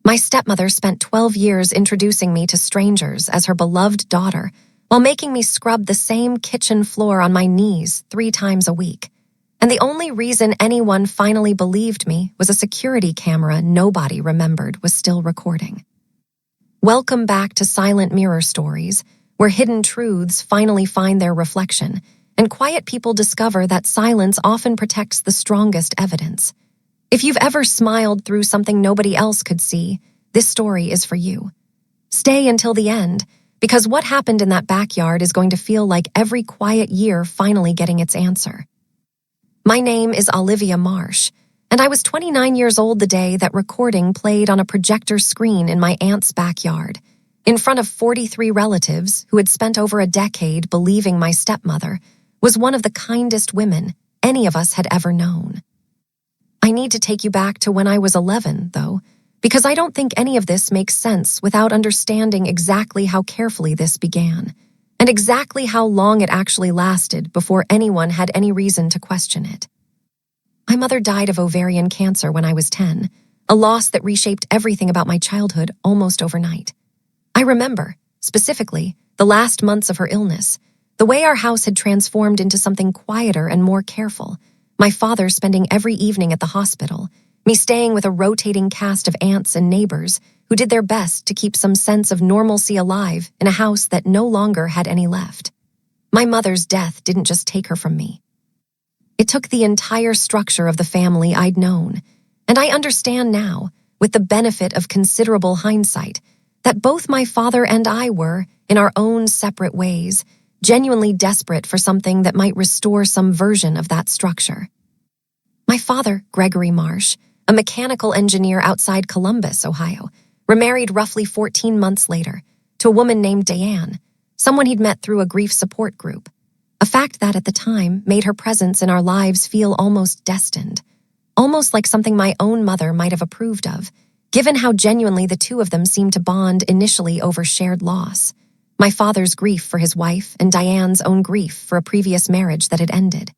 My stepmother spent 12 years introducing me to strangers as her beloved daughter, while making me scrub the same kitchen floor on my knees 3 times a week. And the only reason anyone finally believed me was a security camera nobody remembered was still recording. Welcome back to Silent Mirror Stories, where hidden truths finally find their reflection, and quiet people discover that silence often protects the strongest evidence. If you've ever smiled through something nobody else could see, this story is for you. Stay until the end, because what happened in that backyard is going to feel like every quiet year finally getting its answer. My name is Olivia Marsh, and I was 29 years old the day that recording played on a projector screen in my aunt's backyard, in front of 43 relatives who had spent over a decade believing my stepmother was one of the kindest women any of us had ever known. I need to take you back to when I was 11, though, because I don't think any of this makes sense without understanding exactly how carefully this began, and exactly how long it actually lasted before anyone had any reason to question it. My mother died of ovarian cancer when I was 10, a loss that reshaped everything about my childhood almost overnight. I remember, specifically, the last months of her illness, the way our house had transformed into something quieter and more careful, my father spending every evening at the hospital, me staying with a rotating cast of aunts and neighbors who did their best to keep some sense of normalcy alive in a house that no longer had any left. My mother's death didn't just take her from me. It took the entire structure of the family I'd known, and I understand now, with the benefit of considerable hindsight, that both my father and I were, in our own separate ways, genuinely desperate for something that might restore some version of that structure. My father, Gregory Marsh, a mechanical engineer outside Columbus, Ohio, remarried roughly 14 months later to a woman named Diane, someone he'd met through a grief support group, a fact that at the time made her presence in our lives feel almost destined, almost like something my own mother might have approved of, given how genuinely the two of them seemed to bond initially over shared loss, my father's grief for his wife and Diane's own grief for a previous marriage that had ended.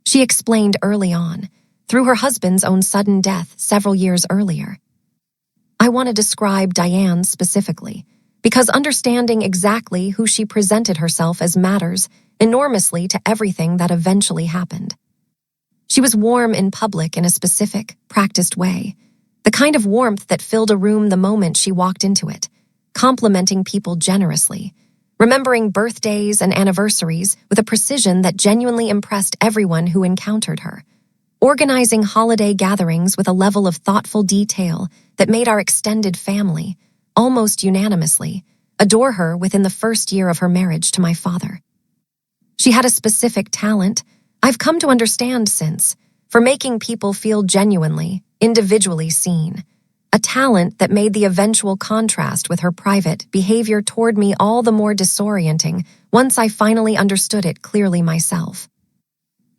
She explained early on, through her husband's own sudden death several years earlier. I want to describe Diane specifically, because understanding exactly who she presented herself as matters enormously to everything that eventually happened. She was warm in public in a specific, practiced way, the kind of warmth that filled a room the moment she walked into it, complimenting people generously, remembering birthdays and anniversaries with a precision that genuinely impressed everyone who encountered her, organizing holiday gatherings with a level of thoughtful detail that made our extended family, almost unanimously, adore her within the first year of her marriage to my father. She had a specific talent, I've come to understand since, for making people feel genuinely, individually seen, a talent that made the eventual contrast with her private behavior toward me all the more disorienting once I finally understood it clearly myself.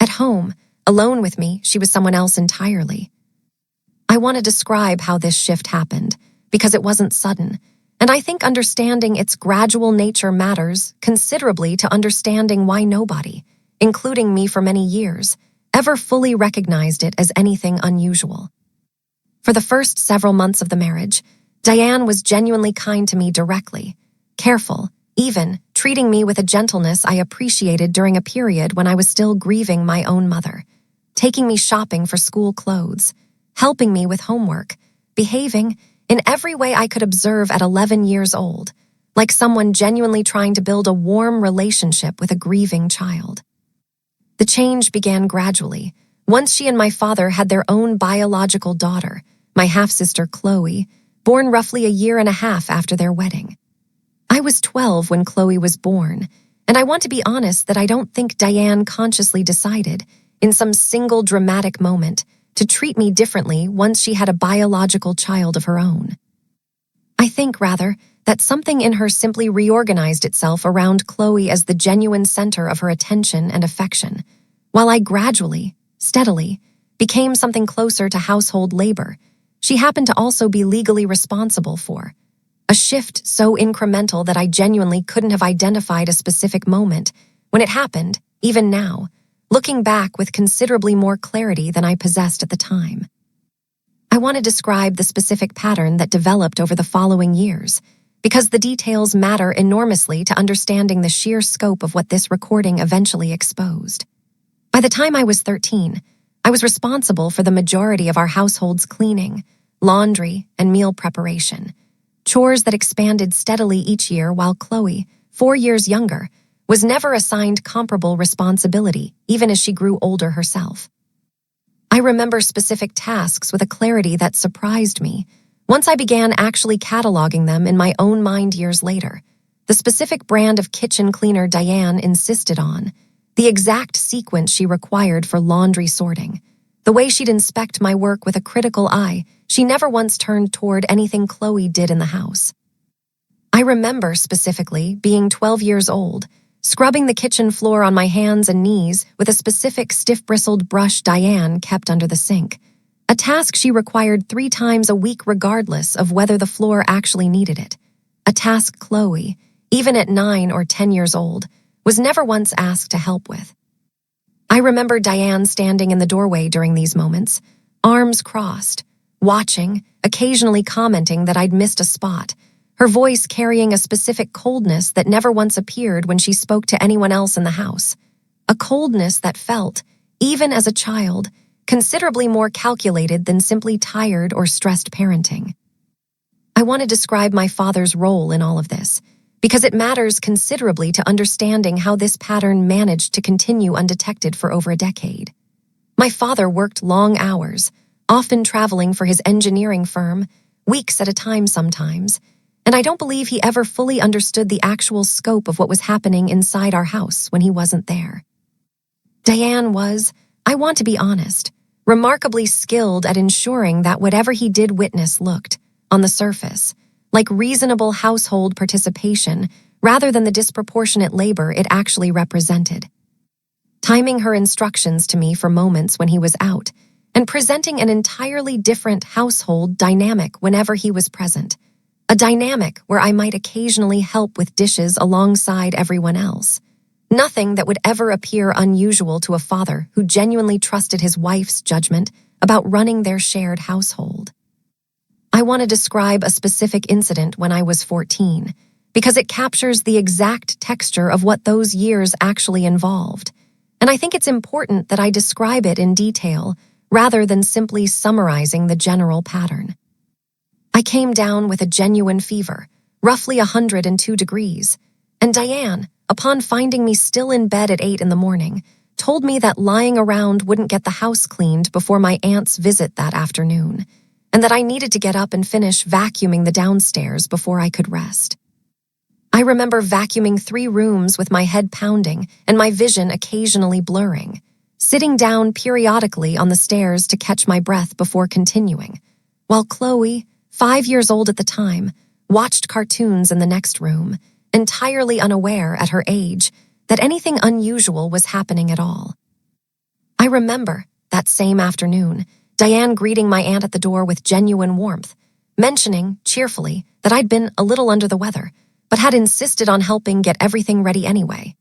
At home, alone with me, she was someone else entirely. I want to describe how this shift happened, because it wasn't sudden, and I think understanding its gradual nature matters considerably to understanding why nobody, including me for many years, ever fully recognized it as anything unusual. For the first several months of the marriage, Diane was genuinely kind to me directly, careful, even treating me with a gentleness I appreciated during a period when I was still grieving my own mother, taking me shopping for school clothes, helping me with homework, behaving in every way I could observe at 11 years old, like someone genuinely trying to build a warm relationship with a grieving child. The change began gradually, once she and my father had their own biological daughter, my half-sister Chloe, born roughly a year and a half after their wedding. I was 12 when Chloe was born, and I want to be honest that I don't think Diane consciously decided, in some single dramatic moment, to treat me differently once she had a biological child of her own. I think, rather, that something in her simply reorganized itself around Chloe as the genuine center of her attention and affection, while I gradually, steadily, became something closer to household labor she happened to also be legally responsible for. A shift so incremental that I genuinely couldn't have identified a specific moment when it happened, even now, looking back with considerably more clarity than I possessed at the time. I want to describe the specific pattern that developed over the following years, because the details matter enormously to understanding the sheer scope of what this recording eventually exposed. By the time I was 13, I was responsible for the majority of our household's cleaning, laundry, and meal preparation, chores that expanded steadily each year while Chloe, 4 years younger, was never assigned comparable responsibility, even as she grew older herself. I remember specific tasks with a clarity that surprised me once I began actually cataloging them in my own mind years later. The specific brand of kitchen cleaner Diane insisted on, the exact sequence she required for laundry sorting, the way she'd inspect my work with a critical eye she never once turned toward anything Chloe did in the house. I remember specifically being 12 years old, scrubbing the kitchen floor on my hands and knees with a specific stiff-bristled brush Diane kept under the sink, a task she required 3 times a week regardless of whether the floor actually needed it, a task Chloe, even at 9 or 10 years old, was never once asked to help with. I remember Diane standing in the doorway during these moments, arms crossed, watching, occasionally commenting that I'd missed a spot, her voice carrying a specific coldness that never once appeared when she spoke to anyone else in the house. A coldness that felt, even as a child, considerably more calculated than simply tired or stressed parenting. I want to describe my father's role in all of this, because it matters considerably to understanding how this pattern managed to continue undetected for over a decade. My father worked long hours, often traveling for his engineering firm, weeks at a time sometimes, and I don't believe he ever fully understood the actual scope of what was happening inside our house when he wasn't there. Diane was, I want to be honest, remarkably skilled at ensuring that whatever he did witness looked, on the surface, like reasonable household participation rather than the disproportionate labor it actually represented. Timing her instructions to me for moments when he was out, and presenting an entirely different household dynamic whenever he was present. A dynamic where I might occasionally help with dishes alongside everyone else. Nothing that would ever appear unusual to a father who genuinely trusted his wife's judgment about running their shared household. I want to describe a specific incident when I was 14, because it captures the exact texture of what those years actually involved, and I think it's important that I describe it in detail rather than simply summarizing the general pattern. I came down with a genuine fever, roughly 102 degrees, and Diane, upon finding me still in bed at 8 in the morning, told me that lying around wouldn't get the house cleaned before my aunt's visit that afternoon, and that I needed to get up and finish vacuuming the downstairs before I could rest. I remember vacuuming 3 rooms with my head pounding and my vision occasionally blurring, sitting down periodically on the stairs to catch my breath before continuing, while Chloe, 5 years old at the time, watched cartoons in the next room, entirely unaware at her age that anything unusual was happening at all. I remember, that same afternoon, Diane greeting my aunt at the door with genuine warmth, mentioning, cheerfully, that I'd been a little under the weather, but had insisted on helping get everything ready anyway.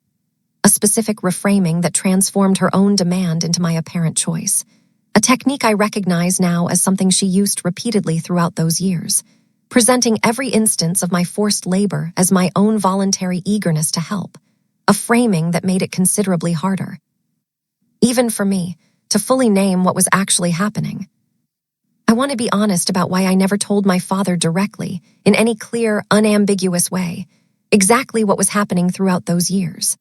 A specific reframing that transformed her own demand into my apparent choice. A technique I recognize now as something she used repeatedly throughout those years, presenting every instance of my forced labor as my own voluntary eagerness to help, a framing that made it considerably harder, even for me, to fully name what was actually happening. I want to be honest about why I never told my father directly, in any clear, unambiguous way, exactly what was happening throughout those years.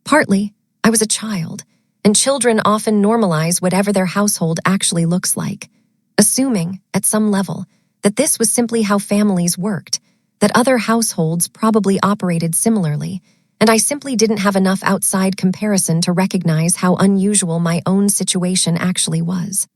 Partly, I was a child, and children often normalize whatever their household actually looks like, assuming, at some level, that this was simply how families worked, that other households probably operated similarly, and I simply didn't have enough outside comparison to recognize how unusual my own situation actually was.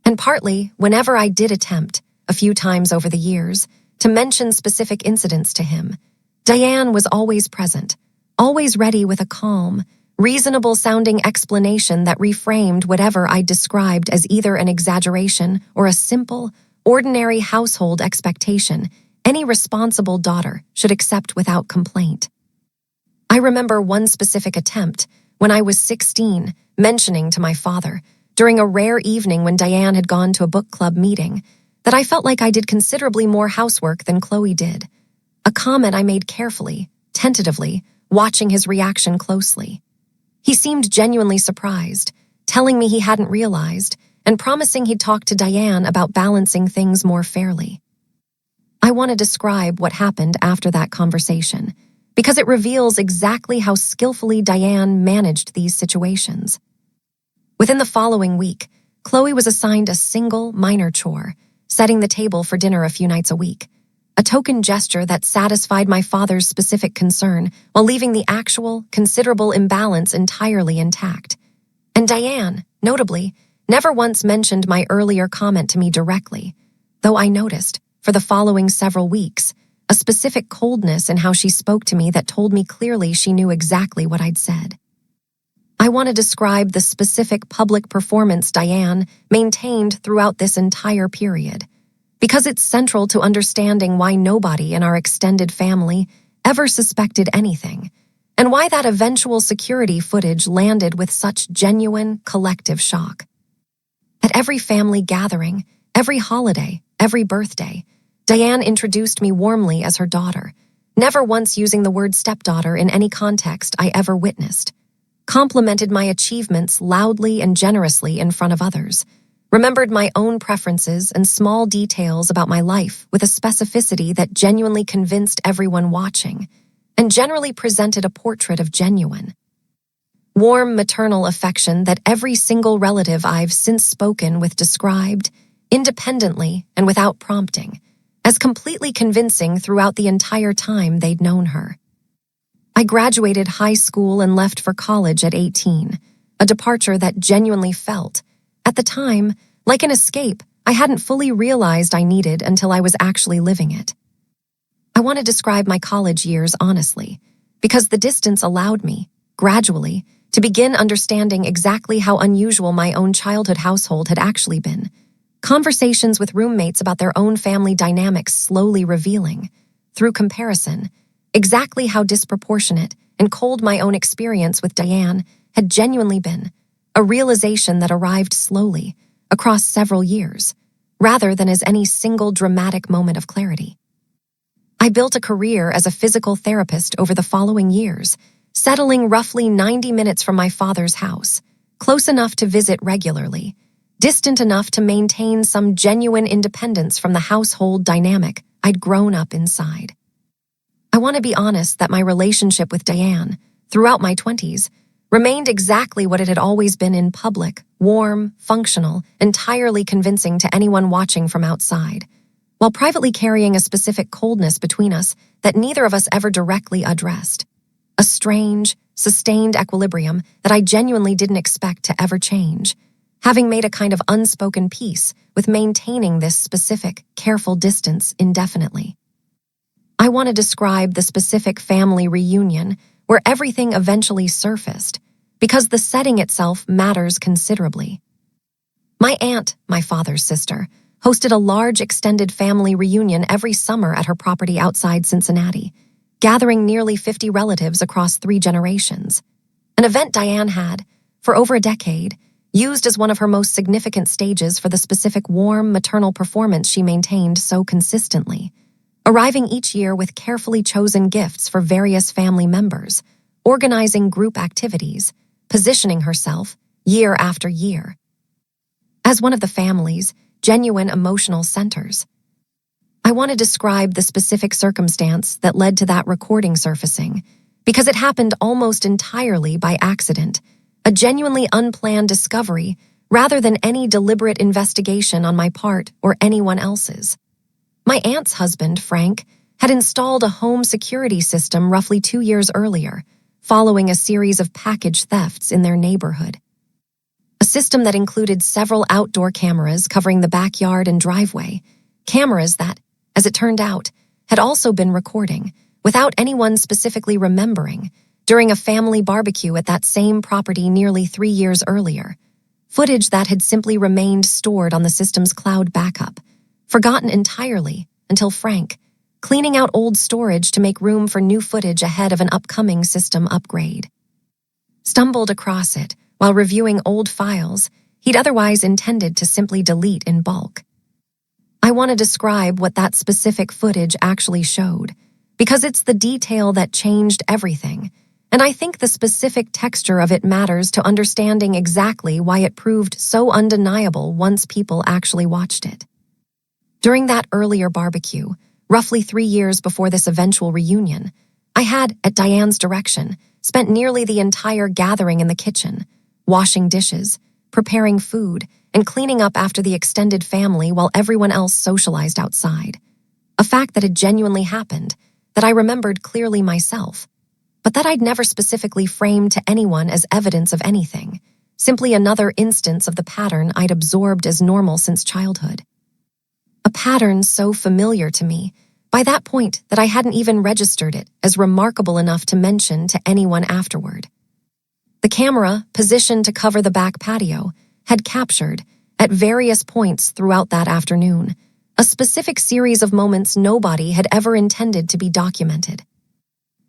And partly, whenever I did attempt, a few times over the years, to mention specific incidents to him, Diane was always present, always ready with a calm, reasonable-sounding explanation that reframed whatever I described as either an exaggeration or a simple, ordinary household expectation any responsible daughter should accept without complaint. I remember one specific attempt, when I was 16, mentioning to my father, during a rare evening when Diane had gone to a book club meeting, that I felt like I did considerably more housework than Chloe did. A comment I made carefully, tentatively, watching his reaction closely. He seemed genuinely surprised, telling me he hadn't realized, and promising he'd talk to Diane about balancing things more fairly. I want to describe what happened after that conversation, because it reveals exactly how skillfully Diane managed these situations. Within the following week, Chloe was assigned a single, minor chore, setting the table for dinner a few nights a week, a token gesture that satisfied my father's specific concern while leaving the actual, considerable imbalance entirely intact. And Diane, notably, never once mentioned my earlier comment to me directly, though I noticed, for the following several weeks, a specific coldness in how she spoke to me that told me clearly she knew exactly what I'd said. I want to describe the specific public performance Diane maintained throughout this entire period, because it's central to understanding why nobody in our extended family ever suspected anything, and why that eventual security footage landed with such genuine collective shock. At every family gathering, every holiday, every birthday, Diane introduced me warmly as her daughter, never once using the word stepdaughter in any context I ever witnessed, complimented my achievements loudly and generously in front of others, remembered my own preferences and small details about my life with a specificity that genuinely convinced everyone watching, and generally presented a portrait of genuine, warm maternal affection that every single relative I've since spoken with described, independently and without prompting, as completely convincing throughout the entire time they'd known her. I graduated high school and left for college at 18, a departure that genuinely felt, at the time, like an escape I hadn't fully realized I needed until I was actually living it. I want to describe my college years honestly, because the distance allowed me, gradually, to begin understanding exactly how unusual my own childhood household had actually been. Conversations with roommates about their own family dynamics slowly revealing, through comparison, exactly how disproportionate and cold my own experience with Diane had genuinely been, a realization that arrived slowly, across several years, rather than as any single dramatic moment of clarity. I built a career as a physical therapist over the following years, settling roughly 90 minutes from my father's house, close enough to visit regularly, distant enough to maintain some genuine independence from the household dynamic I'd grown up inside. I want to be honest that my relationship with Diane, throughout my 20s, remained exactly what it had always been in public, warm, functional, entirely convincing to anyone watching from outside, while privately carrying a specific coldness between us that neither of us ever directly addressed. A strange, sustained equilibrium that I genuinely didn't expect to ever change, having made a kind of unspoken peace with maintaining this specific, careful distance indefinitely. I want to describe the specific family reunion where everything eventually surfaced, because the setting itself matters considerably. My aunt, my father's sister, hosted a large extended family reunion every summer at her property outside Cincinnati, gathering nearly 50 relatives across 3 generations, an event Diane had, for over a decade, used as one of her most significant stages for the specific warm maternal performance she maintained so consistently, arriving each year with carefully chosen gifts for various family members, organizing group activities, positioning herself, year after year, as one of the family's genuine emotional centers. I want to describe the specific circumstance that led to that recording surfacing, because it happened almost entirely by accident, a genuinely unplanned discovery rather than any deliberate investigation on my part or anyone else's. My aunt's husband, Frank, had installed a home security system roughly 2 years earlier, following a series of package thefts in their neighborhood. A system that included several outdoor cameras covering the backyard and driveway, cameras that, as it turned out, had also been recording, without anyone specifically remembering, during a family barbecue at that same property nearly 3 years earlier, footage that had simply remained stored on the system's cloud backup, forgotten entirely until Frank, cleaning out old storage to make room for new footage ahead of an upcoming system upgrade, stumbled across it while reviewing old files. he'd otherwise intended to simply delete in bulk. I want to describe what that specific footage actually showed, because it's the detail that changed everything, and I think the specific texture of it matters to understanding exactly why it proved so undeniable once people actually watched it. During that earlier barbecue, roughly 3 years before this eventual reunion, I had, at Diane's direction, spent nearly the entire gathering in the kitchen, washing dishes, preparing food, and cleaning up after the extended family while everyone else socialized outside. A fact that had genuinely happened, that I remembered clearly myself, but that I'd never specifically framed to anyone as evidence of anything, simply another instance of the pattern I'd absorbed as normal since childhood. A pattern so familiar to me, by that point that I hadn't even registered it as remarkable enough to mention to anyone afterward. The camera, positioned to cover the back patio, had captured, at various points throughout that afternoon, a specific series of moments nobody had ever intended to be documented.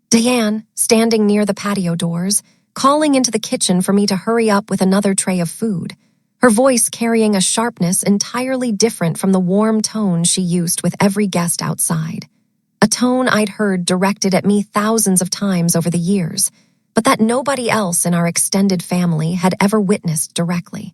Diane, standing near the patio doors, calling into the kitchen for me to hurry up with another tray of food, her voice carrying a sharpness entirely different from the warm tone she used with every guest outside. A tone I'd heard directed at me thousands of times over the years, but that nobody else in our extended family had ever witnessed directly.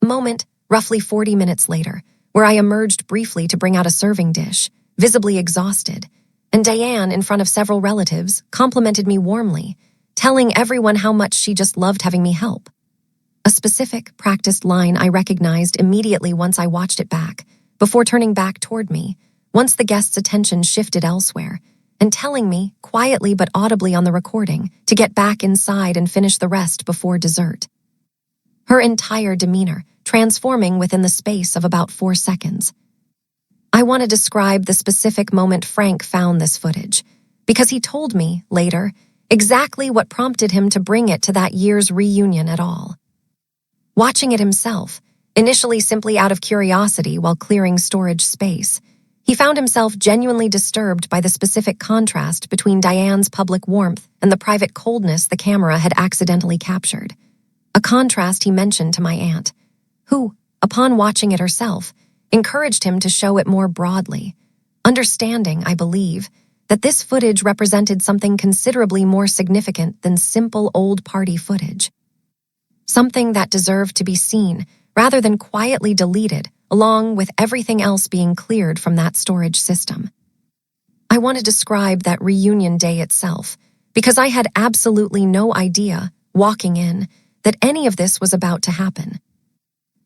A moment, roughly 40 minutes later, where I emerged briefly to bring out a serving dish, visibly exhausted, and Diane, in front of several relatives, complimented me warmly, telling everyone how much she just loved having me help. A specific, practiced line I recognized immediately once I watched it back, before turning back toward me, once the guest's attention shifted elsewhere, and telling me, quietly but audibly on the recording, to get back inside and finish the rest before dessert. Her entire demeanor transforming within the space of about 4 seconds. I want to describe the specific moment Frank found this footage, because he told me, later, exactly what prompted him to bring it to that year's reunion at all. Watching it himself, initially simply out of curiosity while clearing storage space, he found himself genuinely disturbed by the specific contrast between Diane's public warmth and the private coldness the camera had accidentally captured. A contrast he mentioned to my aunt, who, upon watching it herself, encouraged him to show it more broadly, understanding, I believe, that this footage represented something considerably more significant than simple old party footage. Something that deserved to be seen rather than quietly deleted, along with everything else being cleared from that storage system. I want to describe that reunion day itself, because I had absolutely no idea, walking in, that any of this was about to happen.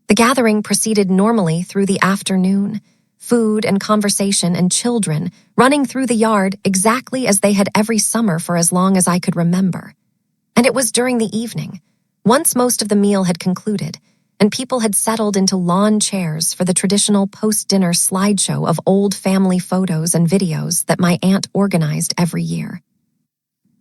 The gathering proceeded normally through the afternoon, food and conversation and children running through the yard exactly as they had every summer for as long as I could remember. And it was during the evening, once most of the meal had concluded, and people had settled into lawn chairs for the traditional post-dinner slideshow of old family photos and videos that my aunt organized every year.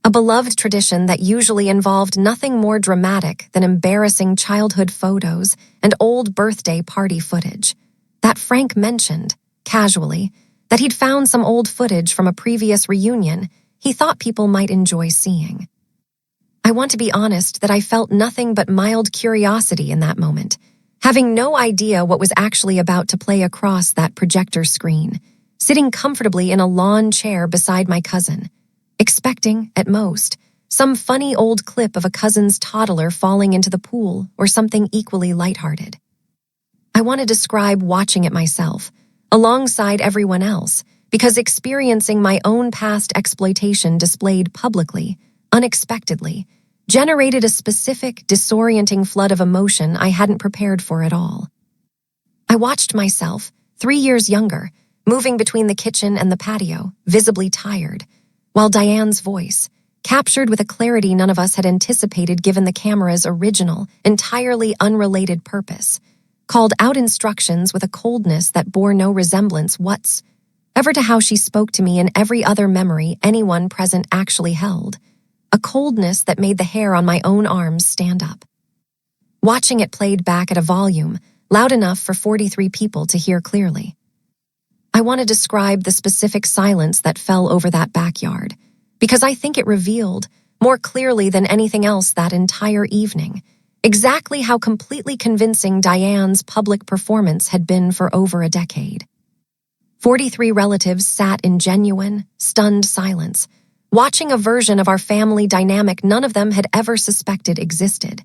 A beloved tradition that usually involved nothing more dramatic than embarrassing childhood photos and old birthday party footage. That Frank mentioned, casually, that he'd found some old footage from a previous reunion he thought people might enjoy seeing. I want to be honest that I felt nothing but mild curiosity in that moment, having no idea what was actually about to play across that projector screen, sitting comfortably in a lawn chair beside my cousin, expecting, at most, some funny old clip of a cousin's toddler falling into the pool or something equally lighthearted. I want to describe watching it myself, alongside everyone else, because experiencing my own past exploitation displayed publicly, unexpectedly, generated a specific, disorienting flood of emotion I hadn't prepared for at all. I watched myself, 3 years younger, moving between the kitchen and the patio, visibly tired, while Diane's voice, captured with a clarity none of us had anticipated given the camera's original, entirely unrelated purpose, called out instructions with a coldness that bore no resemblance whatsoever to how she spoke to me in every other memory anyone present actually held, a coldness that made the hair on my own arms stand up. Watching it played back at a volume loud enough for 43 people to hear clearly. I want to describe the specific silence that fell over that backyard, because I think it revealed, more clearly than anything else that entire evening, exactly how completely convincing Diane's public performance had been for over a decade. 43 relatives sat in genuine, stunned silence, watching a version of our family dynamic none of them had ever suspected existed.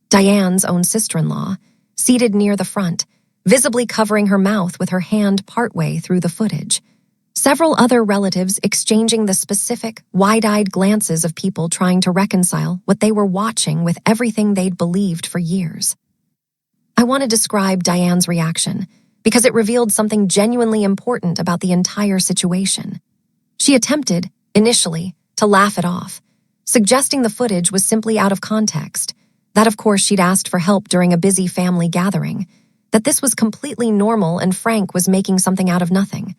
Diane's own sister-in-law, seated near the front, visibly covering her mouth with her hand partway through the footage. Several other relatives exchanging the specific, wide-eyed glances of people trying to reconcile what they were watching with everything they'd believed for years. I want to describe Diane's reaction, because it revealed something genuinely important about the entire situation. She attempted, initially, to laugh it off, suggesting the footage was simply out of context, that of course she'd asked for help during a busy family gathering, that this was completely normal and Frank was making something out of nothing,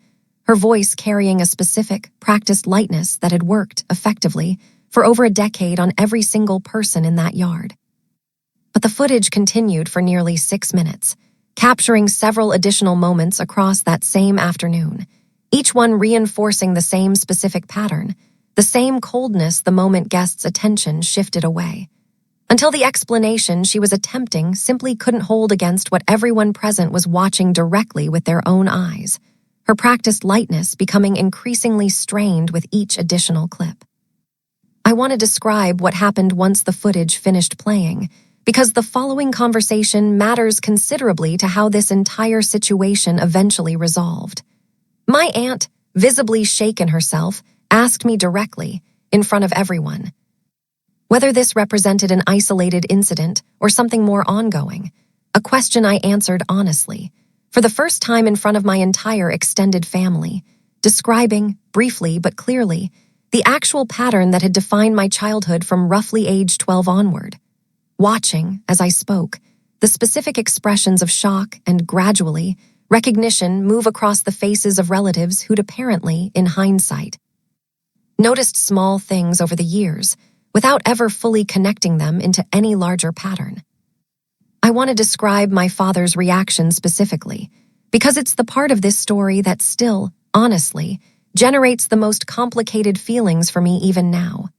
her voice carrying a specific, practiced lightness that had worked, effectively, for over a decade on every single person in that yard. But the footage continued for nearly 6 minutes, capturing several additional moments across that same afternoon, each one reinforcing the same specific pattern, the same coldness the moment guests' attention shifted away, until the explanation she was attempting simply couldn't hold against what everyone present was watching directly with their own eyes, her practiced lightness becoming increasingly strained with each additional clip. I want to describe what happened once the footage finished playing, because the following conversation matters considerably to how this entire situation eventually resolved. My aunt, visibly shaken herself, asked me directly, in front of everyone, whether this represented an isolated incident or something more ongoing, a question I answered honestly, for the first time in front of my entire extended family, describing, briefly but clearly, the actual pattern that had defined my childhood from roughly age 12 onward. Watching, as I spoke, the specific expressions of shock and, gradually, recognition move across the faces of relatives who'd apparently, in hindsight, noticed small things over the years without ever fully connecting them into any larger pattern. I want to describe my father's reaction specifically, because it's the part of this story that still, honestly, generates the most complicated feelings for me even now.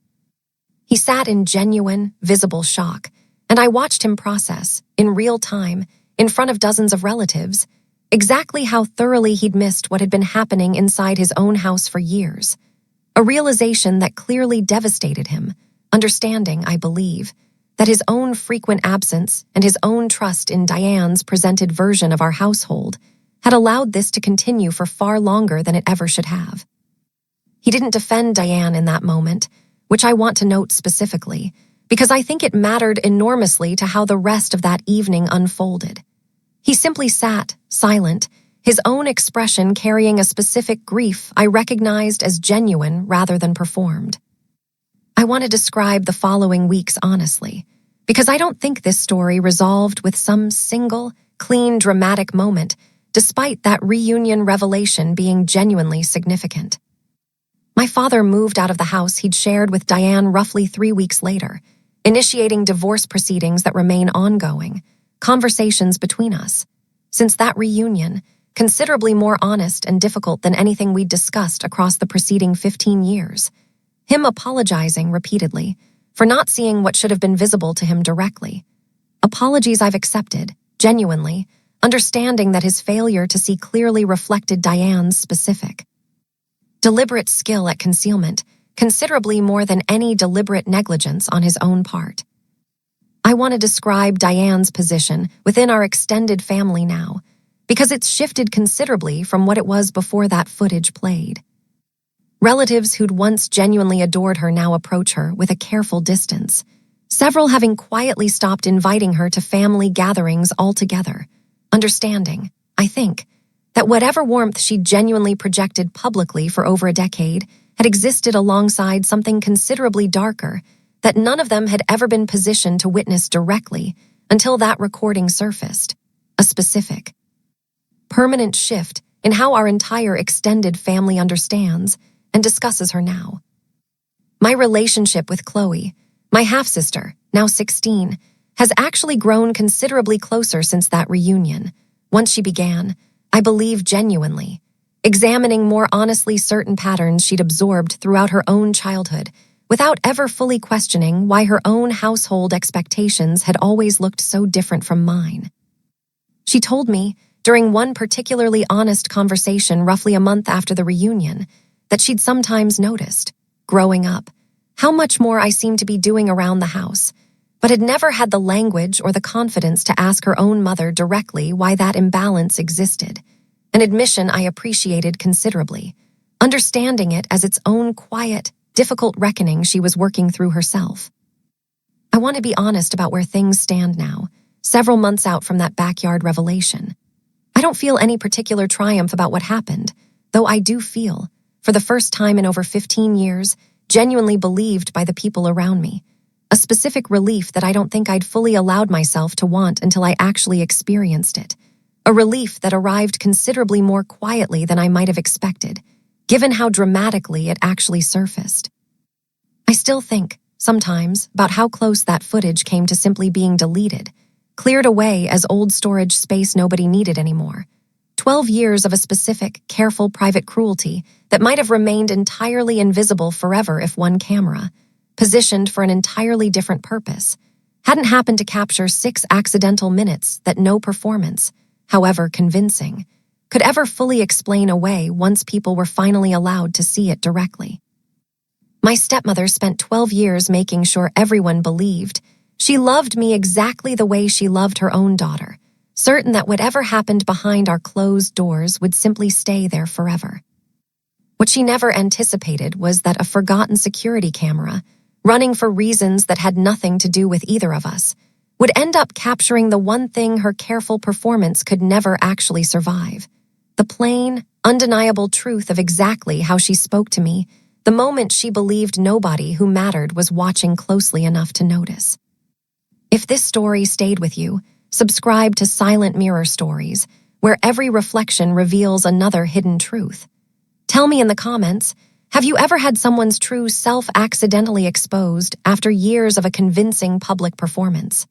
He sat in genuine, visible shock, and I watched him process, in real time, in front of dozens of relatives, exactly how thoroughly he'd missed what had been happening inside his own house for years. A realization that clearly devastated him, understanding, I believe, that his own frequent absence and his own trust in Diane's presented version of our household had allowed this to continue for far longer than it ever should have. He didn't defend Diane in that moment, which I want to note specifically, because I think it mattered enormously to how the rest of that evening unfolded. He simply sat, silent, his own expression carrying a specific grief I recognized as genuine rather than performed. I want to describe the following weeks honestly, because I don't think this story resolved with some single, clean, dramatic moment, despite that reunion revelation being genuinely significant. My father moved out of the house he'd shared with Diane roughly 3 weeks later, initiating divorce proceedings that remain ongoing, conversations between us. Since that reunion, considerably more honest and difficult than anything we'd discussed across the preceding 15 years. Him apologizing repeatedly for not seeing what should have been visible to him directly. Apologies I've accepted, genuinely, understanding that his failure to see clearly reflected Diane's specific, deliberate skill at concealment, considerably more than any deliberate negligence on his own part. I want to describe Diane's position within our extended family now, because it's shifted considerably from what it was before that footage played. Relatives who'd once genuinely adored her now approach her with a careful distance, several having quietly stopped inviting her to family gatherings altogether, understanding, I think, that whatever warmth she genuinely projected publicly for over a decade had existed alongside something considerably darker that none of them had ever been positioned to witness directly until that recording surfaced, a specific, permanent shift in how our entire extended family understands and discusses her now. My relationship with Chloe, my half-sister, now 16, has actually grown considerably closer since that reunion. Once she began, I believe genuinely, examining more honestly certain patterns she'd absorbed throughout her own childhood without ever fully questioning why her own household expectations had always looked so different from mine. She told me, during one particularly honest conversation roughly a month after the reunion, that she'd sometimes noticed, growing up, how much more I seemed to be doing around the house, but had never had the language or the confidence to ask her own mother directly why that imbalance existed, an admission I appreciated considerably, understanding it as its own quiet, difficult reckoning she was working through herself. I want to be honest about where things stand now, several months out from that backyard revelation. I don't feel any particular triumph about what happened, though I do feel, for the first time in over 15 years, genuinely believed by the people around me, a specific relief that I don't think I'd fully allowed myself to want until I actually experienced it, a relief that arrived considerably more quietly than I might have expected, given how dramatically it actually surfaced. I still think, sometimes, about how close that footage came to simply being deleted, cleared away as old storage space nobody needed anymore. 12 years of a specific, careful private cruelty that might have remained entirely invisible forever if one camera, positioned for an entirely different purpose, hadn't happened to capture 6 accidental minutes that no performance, however convincing, could ever fully explain away once people were finally allowed to see it directly. My stepmother spent 12 years making sure everyone believed she loved me exactly the way she loved her own daughter, certain that whatever happened behind our closed doors would simply stay there forever. What she never anticipated was that a forgotten security camera, running for reasons that had nothing to do with either of us, would end up capturing the one thing her careful performance could never actually survive: the plain, undeniable truth of exactly how she spoke to me the moment she believed nobody who mattered was watching closely enough to notice. If this story stayed with you, subscribe to Silent Mirror Stories, where every reflection reveals another hidden truth. Tell me in the comments, have you ever had someone's true self accidentally exposed after years of a convincing public performance?